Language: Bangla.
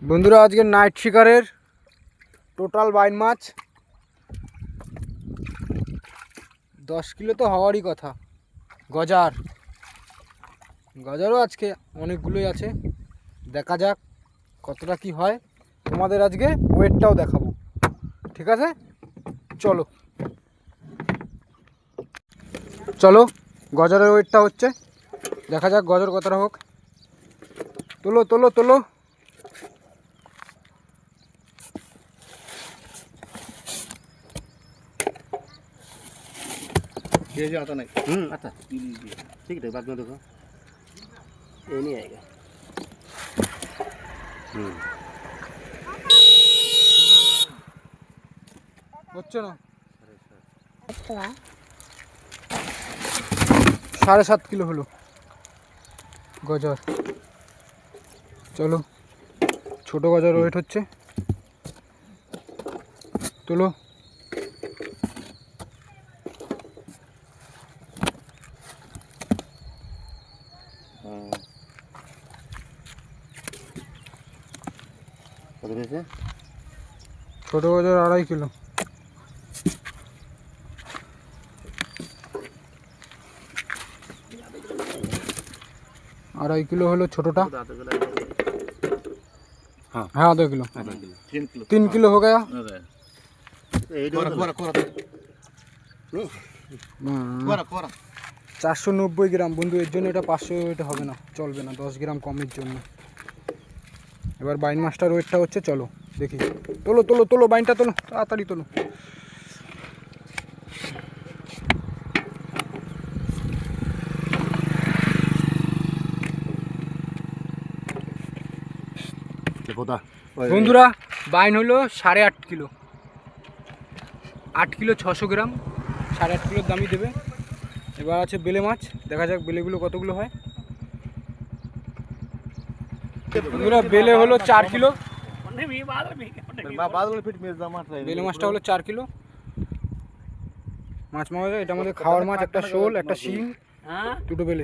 বন্ধুরা আজকে নাইট শিকারের টোটাল বাইন মাছ 10 কিলো তো হওয়ারই কথা। গজারও আজকে অনেকগুলোই আছে, দেখা যাক কতটা কি হয়। তোমাদের আজকে ওয়েটটাও দেখাবো, ঠিক আছে? চলো চলো গজারের ওয়েটটা হচ্ছে, দেখা যাক গজর কতটা হোক। তোলো তোলো তোলো। आता नहीं आता ठीक है बाद में देखो ये नहीं आएगा। হচ্ছে না 7.5 কিলো হলো গজার। চলো ছোট গজার ওয়েট হচ্ছে, তোলো। ছোট গজার 2.5 কিলো। আড়াই কিলো হলো ছোটটা। हाँ आधा किलो 3 किलो हो गया। 490 গ্রাম বন্ধু, এর জন্য এটা 500 ওয়েট হবে না, চলবে না, 10 গ্রাম কমের জন্য। এবার বাইন মাছটার ওয়েটটা হচ্ছে, চলো দেখি। তোলো তোলো তোলো বাইনটা তোলো, তাড়াতাড়ি তোলো। বন্ধুরা বাইন হলো 8.5 কিলো, 8 কিলো 600 গ্রাম, 8.5 কিলোর দামই দেবে। এবার আছে বেলে মাছ, দেখা যাক বেলেগুলো কতগুলো হয়। বন্ধুরা বেলে হলো 4 কিলো, বেলে মাছটা হলো 4 কিলো। মাছ মাছ এটা আমাদের খাওয়ার মাছ, একটা শোল, একটা শিং, দুটো বেলে।